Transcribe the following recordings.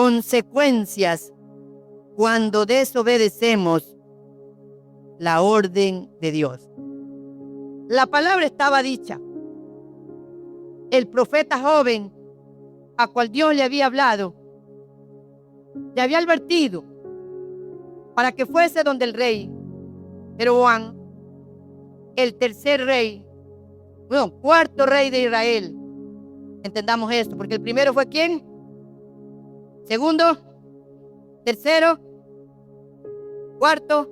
consecuencias cuando desobedecemos la orden de Dios. La palabra estaba dicha. El profeta joven a cual Dios le había hablado, le había advertido para que fuese donde el rey Jeroboam, el cuarto rey de Israel. Entendamos esto, porque el primero fue ¿quién? Segundo, tercero, cuarto.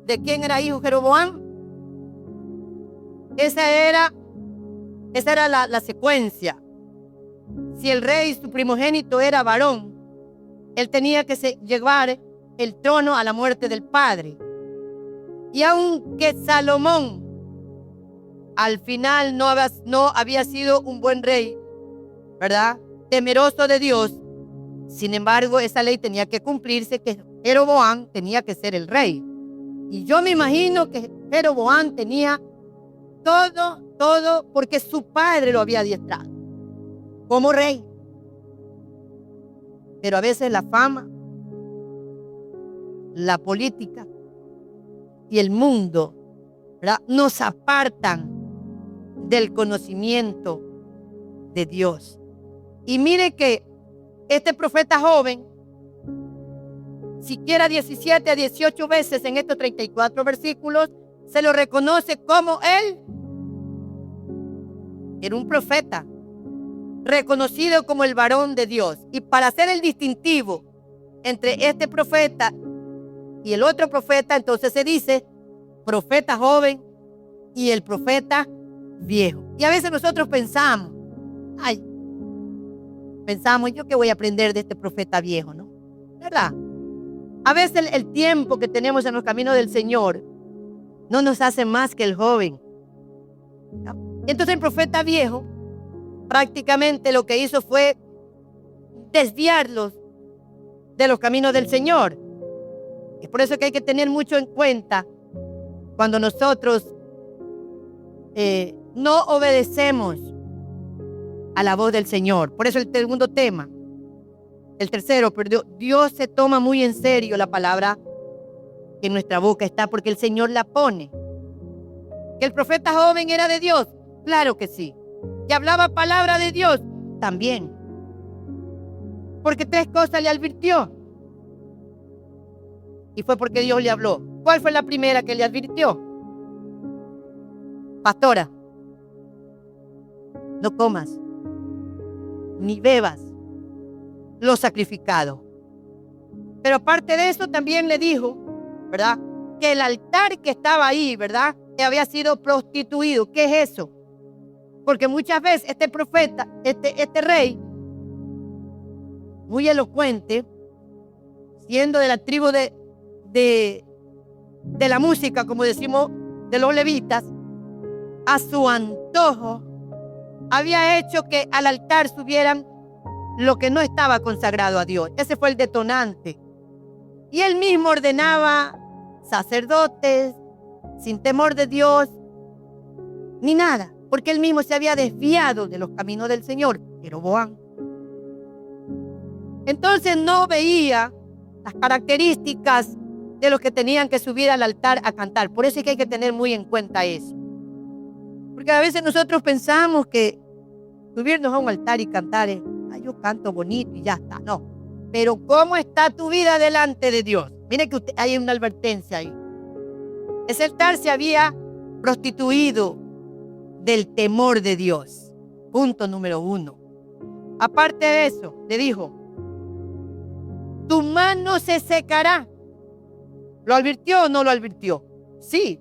¿De quién era hijo Jeroboam? Esa era la secuencia. Si el rey, su primogénito, era varón, él tenía que llevar el trono a la muerte del padre. Y aunque Salomón al final no había sido un buen rey, ¿verdad?, temeroso de Dios, sin embargo, esa ley tenía que cumplirse, que Jeroboam tenía que ser el rey. Y yo me imagino que Jeroboam tenía todo, porque su padre lo había adiestrado como rey. Pero a veces la fama, la política y el mundo, ¿verdad?, nos apartan del conocimiento de Dios. Y mire que este profeta joven, siquiera 17 a 18 veces en estos 34 versículos, se lo reconoce como él era un profeta, reconocido como el varón de Dios. Y para hacer el distintivo entre este profeta y el otro profeta, entonces se dice profeta joven y el profeta viejo. Y a veces nosotros pensamos, ¿yo qué voy a aprender de este profeta viejo, no? ¿Verdad? A veces el tiempo que tenemos en los caminos del Señor no nos hace más que el joven, ¿no? Entonces el profeta viejo prácticamente lo que hizo fue desviarlos de los caminos del Señor. Es por eso que hay que tener mucho en cuenta cuando nosotros no obedecemos a la voz del Señor. Por eso el segundo tema. El tercero, pero Dios se toma muy en serio la palabra que en nuestra boca está, porque el Señor la pone. ¿Que el profeta joven era de Dios? Claro que sí. ¿Que hablaba palabra de Dios? También. Porque 3 cosas le advirtió. Y fue porque Dios le habló. ¿Cuál fue la primera que le advirtió? Pastora, no comas ni bebas lo sacrificado. Pero aparte de eso también le dijo, ¿verdad?, que el altar que estaba ahí, ¿verdad?, que había sido prostituido. ¿Qué es eso? Porque muchas veces este profeta, este rey, muy elocuente, siendo de la tribu de la música, como decimos, de los levitas, a su antojo, había hecho que al altar subieran lo que no estaba consagrado a Dios. Ese fue el detonante. Y él mismo ordenaba sacerdotes sin temor de Dios ni nada, porque él mismo se había desviado de los caminos del Señor, Jeroboam. Entonces no veía las características de los que tenían que subir al altar a cantar. Por eso es que hay que tener muy en cuenta eso. Porque a veces nosotros pensamos que subirnos a un altar y cantar es, yo canto bonito y ya está. No. Pero ¿cómo está tu vida delante de Dios? Mire que hay una advertencia ahí. Ese altar se había prostituido del temor de Dios. Punto número 1. Aparte de eso, le dijo, tu mano se secará. ¿Lo advirtió o no lo advirtió? Sí.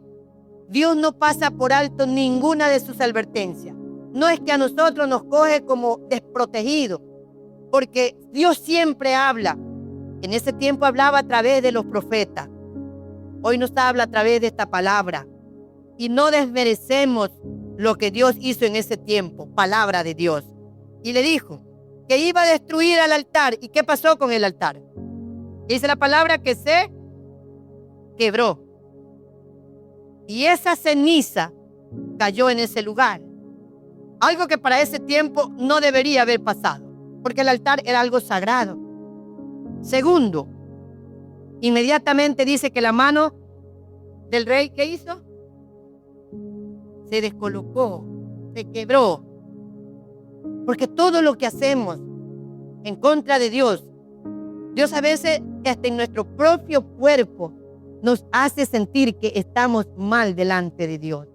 Dios no pasa por alto ninguna de sus advertencias. No es que a nosotros nos coge como desprotegidos, porque Dios siempre habla. En ese tiempo hablaba a través de los profetas. Hoy nos habla a través de esta palabra. Y no desmerecemos lo que Dios hizo en ese tiempo, palabra de Dios. Y le dijo que iba a destruir al altar. ¿Y qué pasó con el altar? Dice la palabra que se quebró. Y esa ceniza cayó en ese lugar. Algo que para ese tiempo no debería haber pasado, porque el altar era algo sagrado. Segundo, inmediatamente dice que la mano del rey, ¿qué hizo? Se descolocó, se quebró. Porque todo lo que hacemos en contra de Dios, Dios a veces hasta en nuestro propio cuerpo nos hace sentir que estamos mal delante de Dios.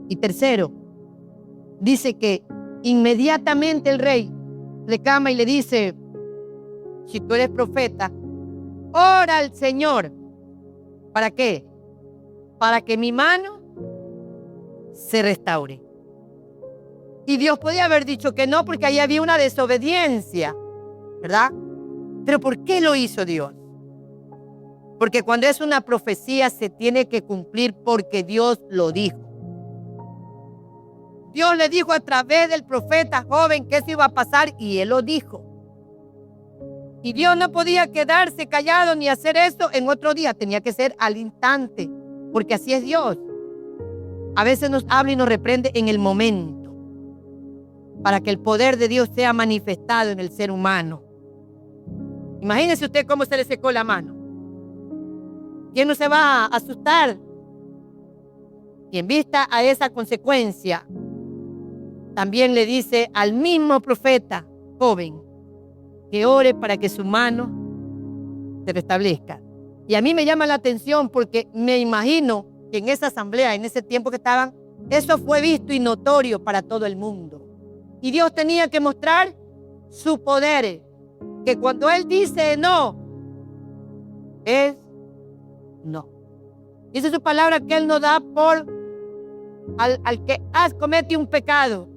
Y tercero, dice que inmediatamente el rey le clama y le dice: si tú eres profeta, ora al Señor. ¿Para qué? Para que mi mano se restaure. Y Dios podía haber dicho que no, porque ahí había una desobediencia, ¿verdad? Pero ¿por qué lo hizo Dios? Porque cuando es una profecía se tiene que cumplir porque Dios lo dijo. Dios le dijo a través del profeta joven que eso iba a pasar y él lo dijo. Y Dios no podía quedarse callado ni hacer eso en otro día, tenía que ser al instante, porque así es Dios. A veces nos habla y nos reprende en el momento, para que el poder de Dios sea manifestado en el ser humano. Imagínese usted cómo se le secó la mano. ¿Quién no se va a asustar? Y en vista a esa consecuencia, también le dice al mismo profeta joven que ore para que su mano se restablezca. Y a mí me llama la atención porque me imagino que en esa asamblea, en ese tiempo que estaban, eso fue visto y notorio para todo el mundo. Y Dios tenía que mostrar su poder, que cuando Él dice no, es no. Dice su palabra que Él no da por al que comete un pecado,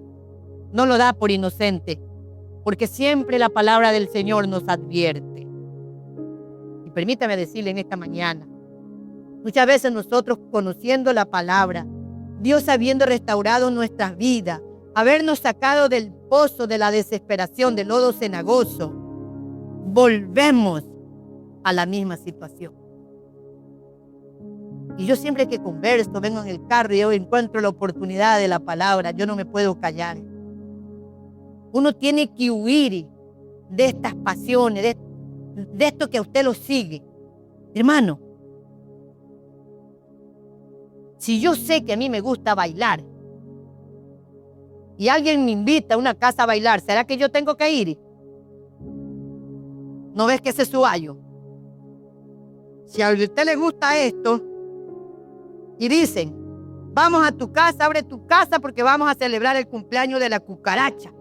no lo da por inocente, porque siempre la palabra del Señor nos advierte. Y permítame decirle en esta mañana, muchas veces nosotros conociendo la palabra, Dios habiendo restaurado nuestras vidas, habernos sacado del pozo de la desesperación, del lodo cenagoso, volvemos a la misma situación. Y yo siempre que converso, vengo en el carro y yo encuentro la oportunidad de la palabra, yo no me puedo callar. Uno tiene que huir de estas pasiones, de esto que a usted lo sigue. Hermano, si yo sé que a mí me gusta bailar y alguien me invita a una casa a bailar, ¿será que yo tengo que ir? ¿No ves que ese es su ayo? Si a usted le gusta esto y dicen, vamos a tu casa, abre tu casa porque vamos a celebrar el cumpleaños de la cucaracha.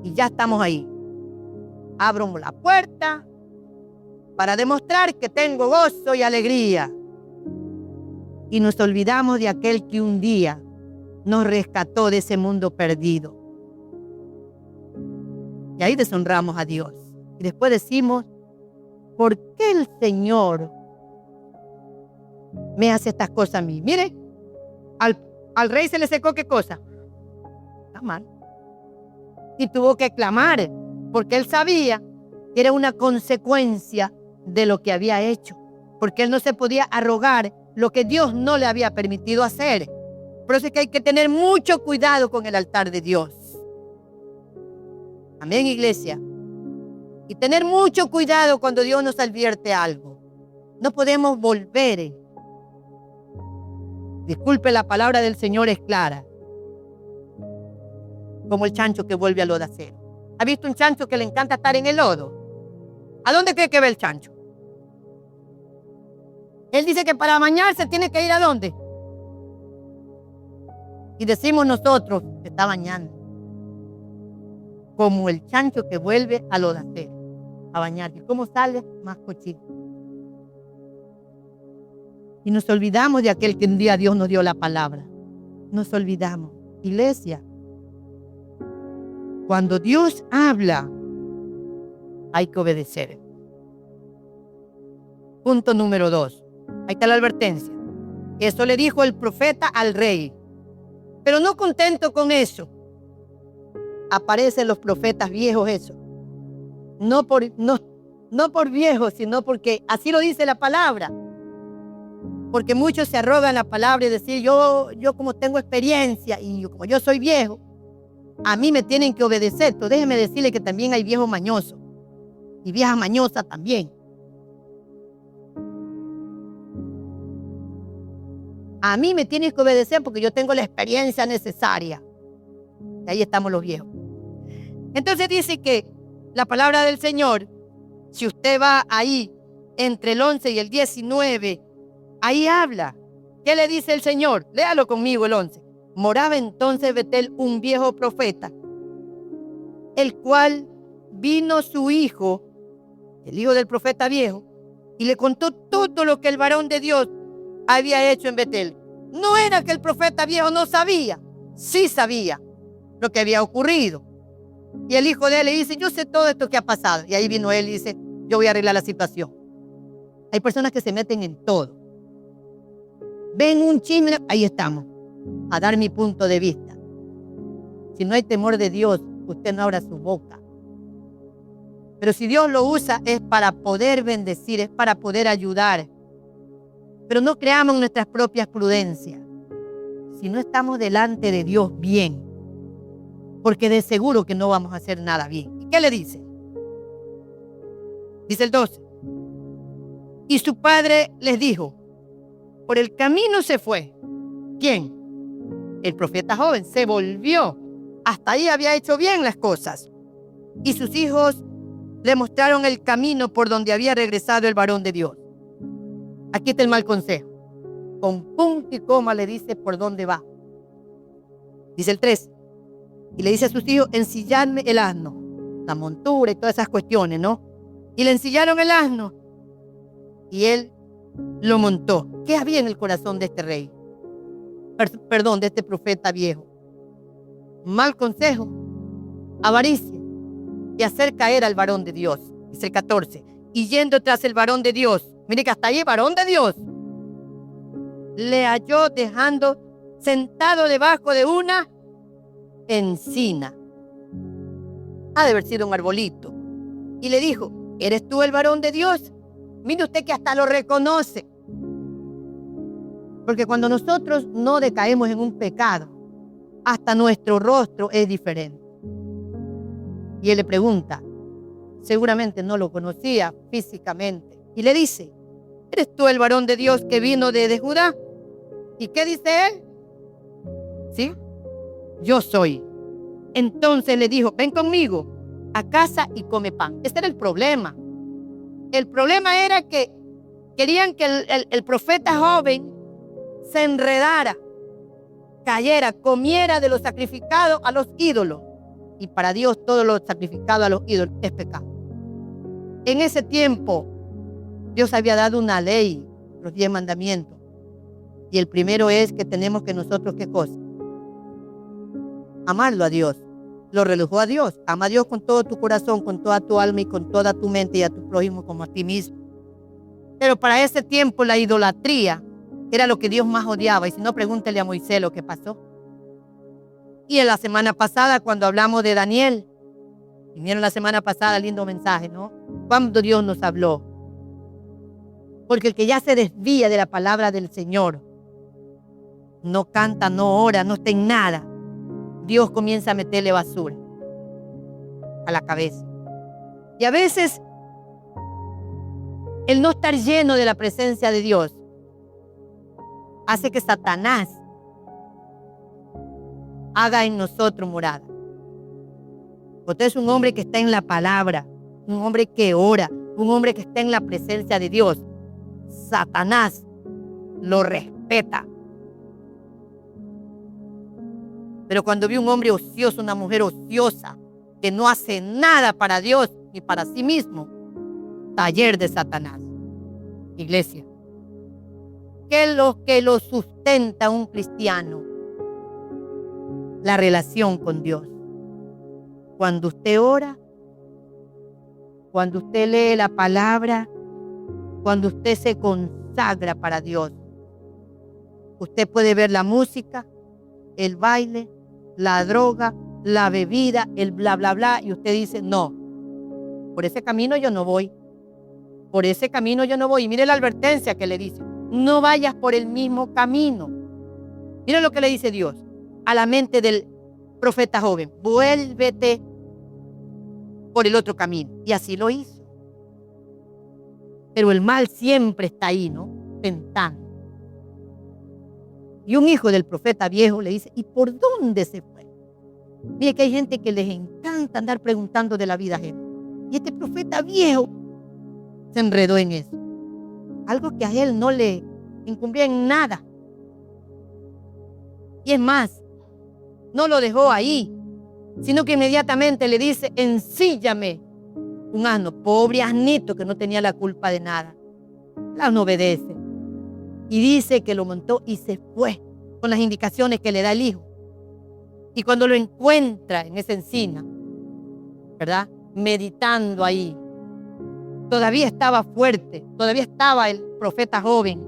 Y ya estamos ahí. Abro la puerta para demostrar que tengo gozo y alegría. Y nos olvidamos de aquel que un día nos rescató de ese mundo perdido. Y ahí deshonramos a Dios. Y después decimos, ¿por qué el Señor me hace estas cosas a mí? Mire, al rey se le secó ¿qué cosa? La mano. Y tuvo que clamar, porque él sabía que era una consecuencia de lo que había hecho, porque él no se podía arrogar lo que Dios no le había permitido hacer. Por eso es que hay que tener mucho cuidado con el altar de Dios. Amén, iglesia. Y tener mucho cuidado cuando Dios nos advierte algo. No podemos volver. Disculpe, la palabra del Señor es clara. Como el chancho que vuelve al lodacero. ¿Ha visto un chancho que le encanta estar en el lodo? ¿A dónde cree que va el chancho? Él dice que para bañarse tiene que ir ¿a dónde? Y decimos nosotros, se está bañando. Como el chancho que vuelve al lodacero a bañarse. ¿Y cómo sale? Más cochino. Y nos olvidamos de aquel que un día Dios nos dio la palabra. Nos olvidamos. Iglesia, cuando Dios habla, hay que obedecer. Punto número 2. Ahí está la advertencia. Eso le dijo el profeta al rey. Pero no contento con eso, aparecen los profetas viejos eso. No por viejos, sino porque así lo dice la palabra. Porque muchos se arrogan la palabra y decir, yo como tengo experiencia y como yo soy viejo, A mí me tienen que obedecer. Pero déjeme decirle que también hay viejos mañosos y viejas mañosas también. A mí me tienen que obedecer porque yo tengo la experiencia necesaria. Y ahí estamos los viejos. Entonces dice que la palabra del Señor, si usted va ahí entre el 11 y el 19, ahí habla. ¿Qué le dice el Señor? Léalo conmigo el 11. Moraba entonces en Betel un viejo profeta, el cual vino su hijo, el hijo del profeta viejo, y le contó todo lo que el varón de Dios había hecho en Betel. No era que el profeta viejo no sabía, sí sabía lo que había ocurrido. Y el hijo de él le dice, yo sé todo esto que ha pasado. Y ahí vino él y dice, yo voy a arreglar la situación. Hay personas que se meten en todo. Ven un chisme, ahí estamos, a dar mi punto de vista. Si no hay temor de Dios, usted no abra su boca. Pero si Dios lo usa es para poder bendecir, es para poder ayudar. Pero no creamos nuestras propias prudencias. Si no estamos delante de Dios bien, porque de seguro que no vamos a hacer nada bien. ¿Y qué le dice? Dice el 12. Y su padre les dijo, por el camino se fue. ¿Quién? El profeta joven se volvió. Hasta ahí había hecho bien las cosas. Y sus hijos le mostraron el camino por donde había regresado el varón de Dios. Aquí está el mal consejo. Con punto y coma le dice por dónde va. Dice el 3. Y le dice a sus hijos, ensilladme el asno, la montura y todas esas cuestiones, ¿no? Y le ensillaron el asno. Y él lo montó. ¿Qué había en el corazón de este rey? Perdón, de este profeta viejo. Mal consejo, avaricia y hacer caer al varón de Dios. Dice el 14. Y yendo tras el varón de Dios, mire que hasta ahí varón de Dios, le halló dejando sentado debajo de una encina. Ha de haber sido un arbolito. Y le dijo, ¿eres tú el varón de Dios? Mire usted que hasta lo reconoce. Porque cuando nosotros no decaemos en un pecado, hasta nuestro rostro es diferente. Y él le pregunta, seguramente no lo conocía físicamente, y le dice, ¿eres tú el varón de Dios que vino de Judá? ¿Y qué dice él? ¿Sí? Yo soy. Entonces le dijo, ven conmigo a casa y come pan. Ese era el problema. El problema era que querían que el profeta joven se enredara, cayera, comiera de lo sacrificado a los ídolos. Y para Dios todo lo sacrificado a los ídolos es pecado. En ese tiempo Dios había dado una ley, los 10 mandamientos. Y el primero es que tenemos que nosotros, ¿qué cosa? Amarlo a Dios. Lo relojó a Dios. Ama a Dios con todo tu corazón, con toda tu alma y con toda tu mente, y a tu prójimo como a ti mismo. Pero para ese tiempo la idolatría era lo que Dios más odiaba. Y si no, pregúntele a Moisés lo que pasó. Y en la semana pasada, cuando hablamos de Daniel, vinieron la semana pasada, lindo mensaje, ¿no? Cuando Dios nos habló. Porque el que ya se desvía de la palabra del Señor, no canta, no ora, no está en nada, Dios comienza a meterle basura a la cabeza. Y a veces el no estar lleno de la presencia de Dios hace que Satanás haga en nosotros morada. Usted es un hombre que está en la palabra, un hombre que ora, un hombre que está en la presencia de Dios. Satanás lo respeta. Pero cuando vi un hombre ocioso, una mujer ociosa, que no hace nada para Dios ni para sí mismo, taller de Satanás. Iglesia, ¿qué es lo que lo sustenta a un cristiano? La relación con Dios. Cuando usted ora, cuando usted lee la palabra, cuando usted se consagra para Dios, usted puede ver la música, el baile, la droga, la bebida, el bla, bla, bla, y usted dice, no, por ese camino yo no voy. Por ese camino yo no voy. Y mire la advertencia que le dice, no vayas por el mismo camino. Mire lo que le dice Dios a la mente del profeta joven, vuélvete por el otro camino. Y así lo hizo. Pero el mal siempre está ahí, ¿no? Tentando. Y un hijo del profeta viejo le dice, ¿y por dónde se fue? Mire que hay gente que les encanta andar preguntando de la vida ajena. Y este profeta viejo se enredó en eso. Algo que a él no le incumbría en nada. Y es más, no lo dejó ahí, sino que inmediatamente le dice, ensíllame un asno. Pobre asnito que no tenía la culpa de nada. El asno obedece. Y dice que lo montó y se fue con las indicaciones que le da el hijo. Y cuando lo encuentra en esa encina, ¿verdad? Meditando ahí, todavía estaba fuerte, todavía estaba el profeta joven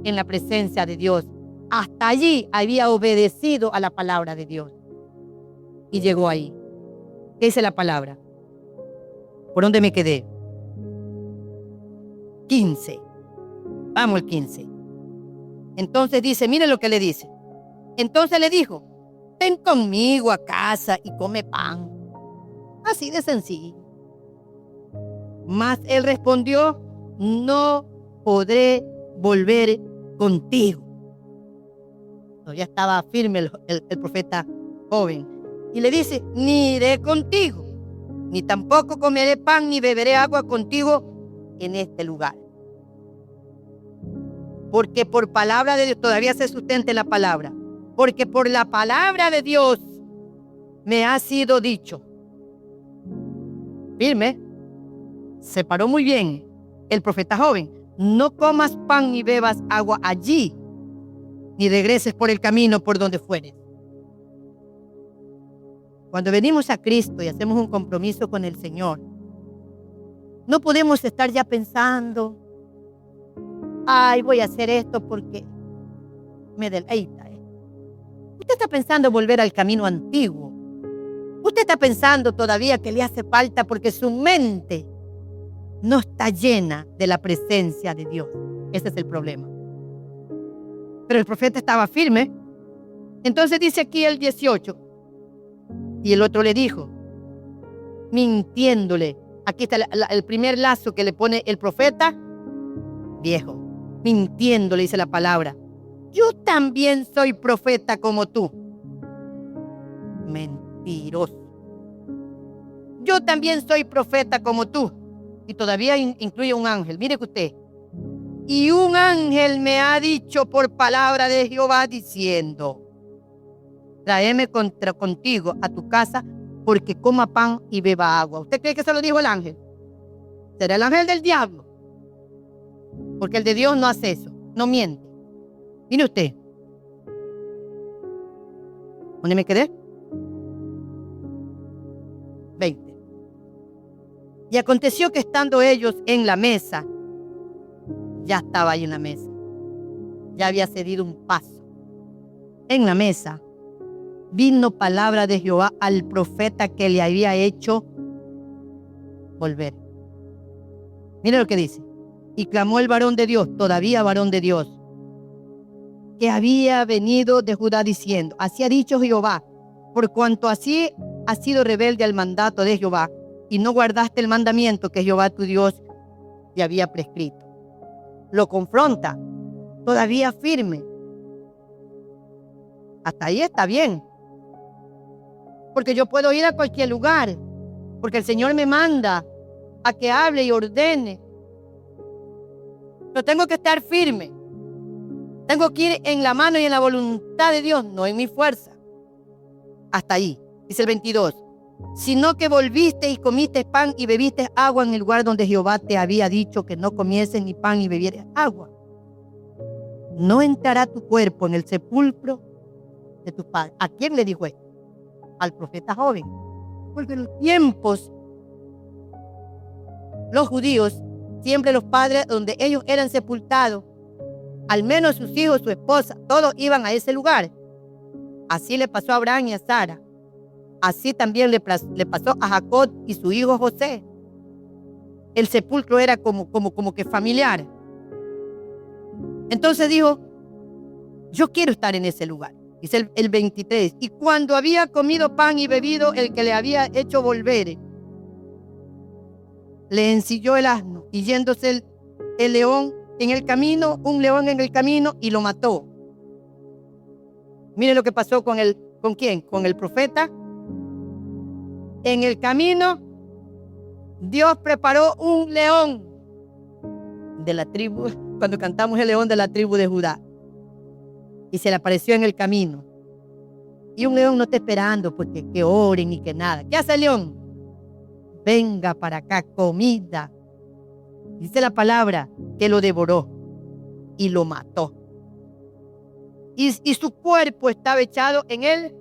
en la presencia de Dios. Hasta allí había obedecido a la palabra de Dios. Y llegó ahí. ¿Qué dice la palabra? ¿Por dónde me quedé? 15. Vamos al 15. Entonces dice, mire lo que le dice. Entonces le dijo, ven conmigo a casa y come pan. Así de sencillo. Mas él respondió, no podré volver contigo. Ya estaba firme el profeta joven. Y le dice, ni iré contigo, ni tampoco comeré pan, ni beberé agua contigo en este lugar. Porque por palabra de Dios, todavía se sustenta la palabra, porque por la palabra de Dios me ha sido dicho. Firme, se paró muy bien el profeta joven. No comas pan ni bebas agua allí, ni regreses por el camino por donde fueres. Cuando venimos a Cristo y hacemos un compromiso con el Señor, no podemos estar ya pensando, ay, voy a hacer esto porque me deleita. Usted está pensando volver al camino antiguo. Usted está pensando todavía que le hace falta porque su mente no está llena de la presencia de Dios. Ese es el problema. Pero el profeta estaba firme. Entonces dice aquí el 18. Y el otro le dijo, mintiéndole. Aquí está el primer lazo que le pone el profeta viejo. Mintiéndole, dice la palabra. Yo también soy profeta como tú. Mentiroso. Yo también soy profeta como tú. Y todavía incluye un ángel. Mire que usted. Y un ángel me ha dicho por palabra de Jehová diciendo, tráeme contigo a tu casa porque coma pan y beba agua. ¿Usted cree que se lo dijo el ángel? ¿Será el ángel del diablo? Porque el de Dios no hace eso, no miente. Mire usted. ¿Dónde me quedé? 20. Y aconteció que estando ellos en la mesa, ya estaba ahí en la mesa. Ya había cedido un paso. En la mesa vino palabra de Jehová al profeta que le había hecho volver. Mire lo que dice. Y clamó el varón de Dios, todavía varón de Dios, que había venido de Judá diciendo, así ha dicho Jehová, por cuanto así has sido rebelde al mandato de Jehová y no guardaste el mandamiento que Jehová tu Dios te había prescrito. Lo confronta, todavía firme. Hasta ahí está bien. Porque yo puedo ir a cualquier lugar, porque el Señor me manda a que hable y ordene. Pero tengo que estar firme. Tengo que ir en la mano y en la voluntad de Dios, no en mi fuerza. Hasta ahí, dice el 22. Sino que volviste y comiste pan y bebiste agua en el lugar donde Jehová te había dicho que no comieses ni pan ni bebieras agua. No entrará tu cuerpo en el sepulcro de tu padre. ¿A quién le dijo esto? Al profeta joven. Porque en los tiempos, los judíos, siempre los padres, donde ellos eran sepultados, al menos sus hijos, su esposa, todos iban a ese lugar. Así le pasó a Abraham y a Sara. Así también le pasó a Jacob y su hijo José. El sepulcro era como que familiar. Entonces dijo, yo quiero estar en ese lugar. Dice el 23. Y cuando había comido pan y bebido, el que le había hecho volver, le ensilló el asno, y yéndose el león en el camino, un león en el camino, y lo mató. Mire lo que pasó ¿con quién? Con el profeta. En el camino, Dios preparó un león de la tribu, cuando cantamos el león de la tribu de Judá, y se le apareció en el camino. Y un león no está esperando porque que oren y que nada. ¿Qué hace el león? Venga para acá, comida. Dice la palabra que lo devoró y lo mató. Y su cuerpo estaba echado en él.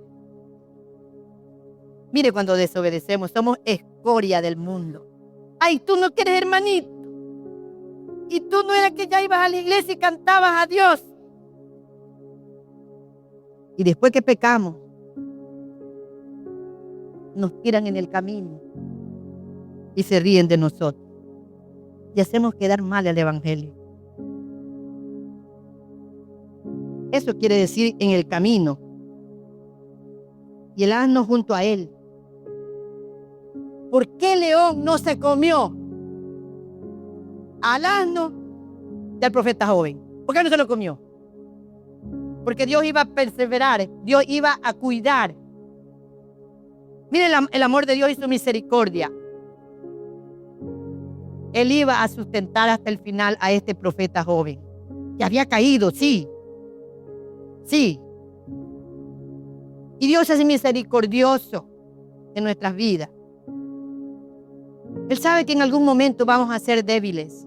Mire, cuando desobedecemos, somos escoria del mundo. Ay, tú no quieres, hermanito. Y tú no eras que ya ibas a la iglesia y cantabas a Dios. Y después que pecamos, nos tiran en el camino y se ríen de nosotros. Y hacemos quedar mal al evangelio. Eso quiere decir en el camino. Y el asno junto a él. ¿Por qué el león no se comió al asno del profeta joven? ¿Por qué no se lo comió? Porque Dios iba a perseverar, Dios iba a cuidar. Miren el amor de Dios y su misericordia. Él iba a sustentar hasta el final a este profeta joven, que había caído, sí. Sí. Y Dios es misericordioso en nuestras vidas. Él sabe que en algún momento vamos a ser débiles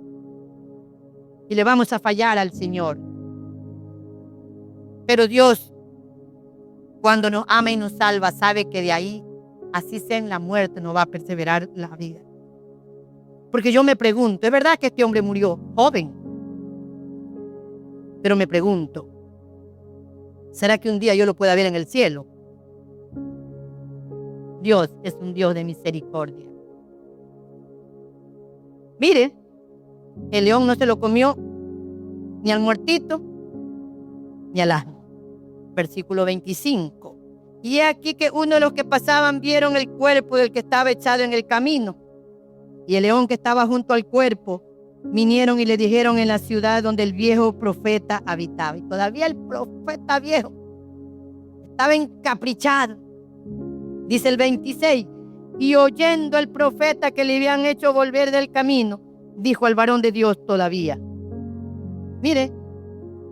y le vamos a fallar al Señor. Pero Dios, cuando nos ama y nos salva, sabe que de ahí, así sea en la muerte, nos va a perseverar la vida. Porque yo me pregunto, ¿es verdad que este hombre murió joven? Pero me pregunto, ¿será que un día yo lo pueda ver en el cielo? Dios es un Dios de misericordia. Mire, el león no se lo comió ni al muertito ni al asno. Versículo 25. Y aquí que uno de los que pasaban vieron el cuerpo del que estaba echado en el camino. Y el león que estaba junto al cuerpo vinieron y le dijeron en la ciudad donde el viejo profeta habitaba. Y todavía el profeta viejo estaba encaprichado. Dice el 26. Y oyendo el profeta que le habían hecho volver del camino, dijo al varón de Dios todavía. Mire,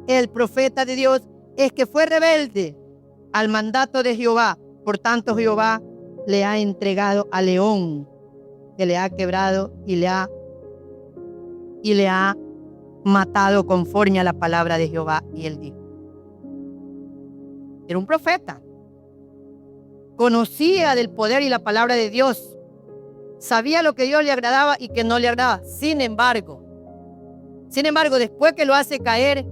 el profeta de Dios es que fue rebelde al mandato de Jehová. Por tanto, Jehová le ha entregado al león, que le ha quebrado y le ha matado conforme a la palabra de Jehová. Y él dijo. Era un profeta. Conocía del poder y la palabra de Dios. Sabía lo que Dios le agradaba y que no le agradaba. Sin embargo, después que lo hace caer,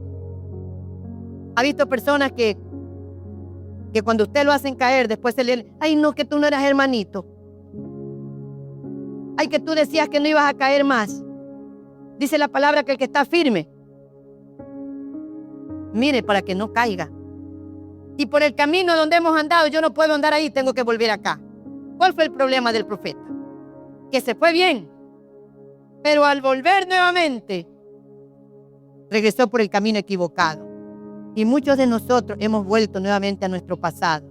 ha visto personas que cuando usted lo hacen caer, después se le... Ay, no, que tú no eras hermanito. Ay, que tú decías que no ibas a caer más. Dice la palabra que el que está firme, mire, para que no caiga. Y por el camino donde hemos andado, yo no puedo andar ahí, tengo que volver acá. ¿Cuál fue el problema del profeta? Que se fue bien, pero al volver nuevamente, regresó por el camino equivocado. Y muchos de nosotros hemos vuelto nuevamente a nuestro pasado.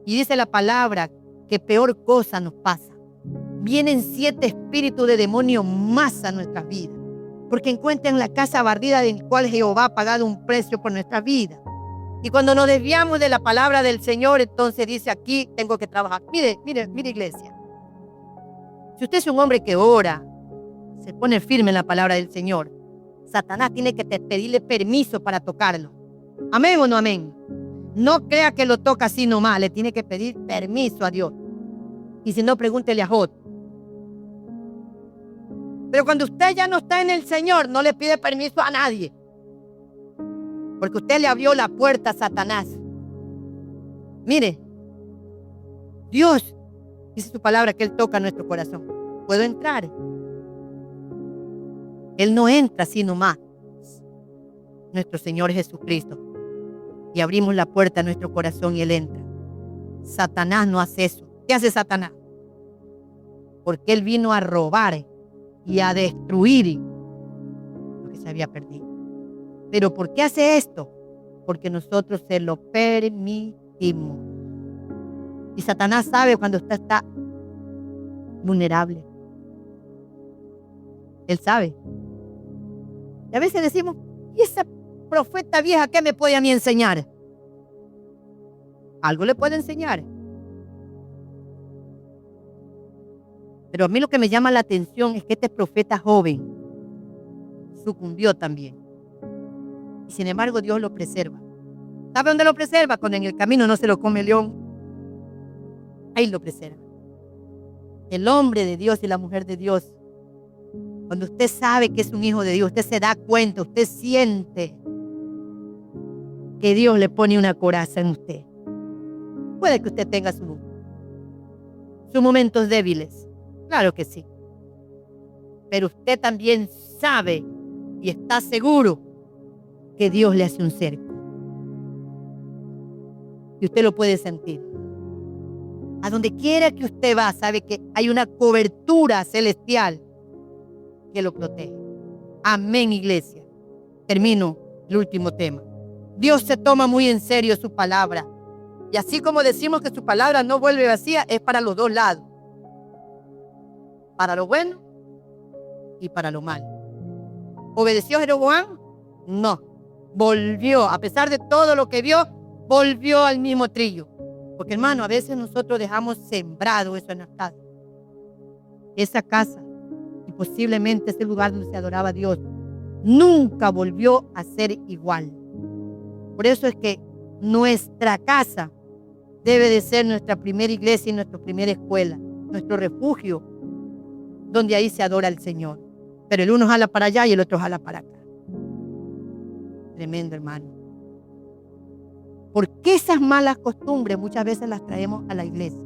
Y dice la palabra que peor cosa nos pasa. Vienen 7 espíritus de demonio más a nuestras vidas, porque encuentran la casa barrida del cual Jehová ha pagado un precio por nuestras vidas. Y cuando nos desviamos de la palabra del Señor, entonces dice aquí, tengo que trabajar. Mire, iglesia. Si usted es un hombre que ora, se pone firme en la palabra del Señor, Satanás tiene que pedirle permiso para tocarlo. ¿Amén o no amén? No crea que lo toca así nomás, le tiene que pedir permiso a Dios. Y si no, pregúntele a Job. Pero cuando usted ya no está en el Señor, no le pide permiso a nadie. Porque usted le abrió la puerta a Satanás. Mire, Dios dice su palabra que Él toca nuestro corazón. ¿Puedo entrar? Él no entra así nomás. Nuestro Señor Jesucristo. y abrimos la puerta a nuestro corazón y Él entra. Satanás no hace eso. ¿Qué hace Satanás? Porque Él vino a robar y a destruir lo que se había perdido. ¿Pero por qué hace esto? Porque nosotros se lo permitimos. Y Satanás sabe cuando usted está vulnerable. Él sabe. Y a veces decimos, ¿y esa profeta vieja qué me puede a mí enseñar? Algo le puede enseñar. Pero a mí lo que me llama la atención es que este profeta joven sucumbió también. Y sin embargo Dios lo preserva. ¿Sabe dónde lo preserva? Cuando en el camino no se lo come el león. Ahí lo preserva. El hombre de Dios y la mujer de Dios. Cuando usted sabe que es un hijo de Dios, usted se da cuenta, usted siente que Dios le pone una coraza en usted. Puede que usted tenga sus momentos débiles. Claro que sí. Pero usted también sabe y está seguro que Dios le hace un cerco. Y usted lo puede sentir. A donde quiera que usted va, sabe que hay una cobertura celestial que lo protege. Amén, iglesia. Termino el último tema. Dios se toma muy en serio su palabra. Y así como decimos que su palabra no vuelve vacía, es para los dos lados. Para lo bueno y para lo malo. ¿Obedeció Jeroboam? No. Volvió, a pesar de todo lo que vio, volvió al mismo trillo. Porque hermano, a veces nosotros dejamos sembrado eso en la casa. Esa casa y posiblemente ese lugar donde se adoraba a Dios nunca volvió a ser igual. Por eso es que nuestra casa debe de ser nuestra primera iglesia y nuestra primera escuela, nuestro refugio, donde ahí se adora al Señor. Pero el uno jala para allá y el otro jala para acá. Tremendo, hermano. Porque esas malas costumbres muchas veces las traemos a la iglesia.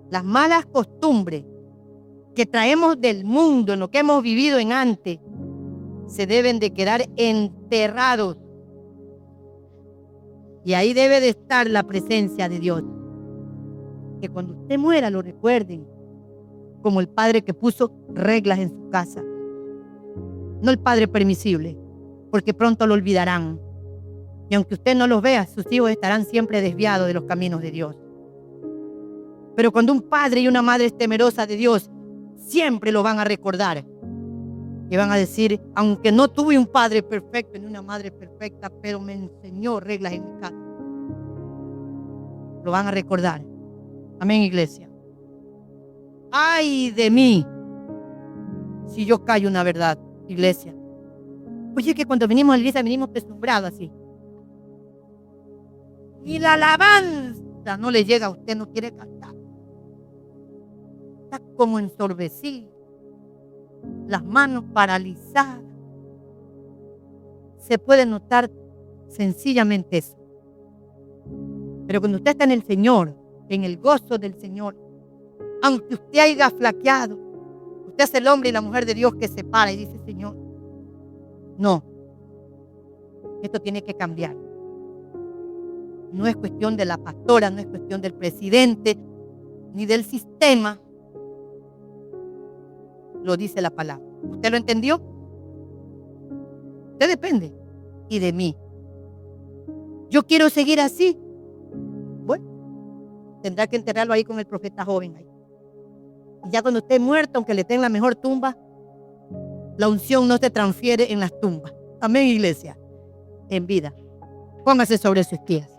Las malas costumbres que traemos del mundo, en lo que hemos vivido en antes, se deben de quedar enterrados. Y ahí debe de estar la presencia de Dios. Que cuando usted muera lo recuerden como el padre que puso reglas en su casa. No el padre permisible, porque pronto lo olvidarán. Y aunque usted no los vea, sus hijos estarán siempre desviados de los caminos de Dios. Pero cuando un padre y una madre es temerosa de Dios, siempre lo van a recordar. Y van a decir, aunque no tuve un padre perfecto ni una madre perfecta, pero me enseñó reglas en mi casa. Lo van a recordar. Amén, iglesia. Ay de mí, si yo callo una verdad, iglesia. Oye, que cuando venimos a la iglesia venimos pesumbrados así. Ni la alabanza no le llega a usted, no quiere cantar. Está como ensorbecido, las manos paralizadas. Se puede notar sencillamente eso. Pero cuando usted está en el Señor, en el gozo del Señor, aunque usted haya flaqueado, usted es el hombre y la mujer de Dios que se para y dice, Señor, no, esto tiene que cambiar. No es cuestión de la pastora, no es cuestión del presidente, ni del sistema. Lo dice la palabra. ¿Usted lo entendió? Usted depende. Y de mí. Yo quiero seguir así. Bueno, tendrá que enterrarlo ahí con el profeta joven. Ahí. Y ya cuando esté muerto, aunque le tenga la mejor tumba, la unción no se transfiere en las tumbas. Amén, iglesia. En vida. Póngase sobre sus pies.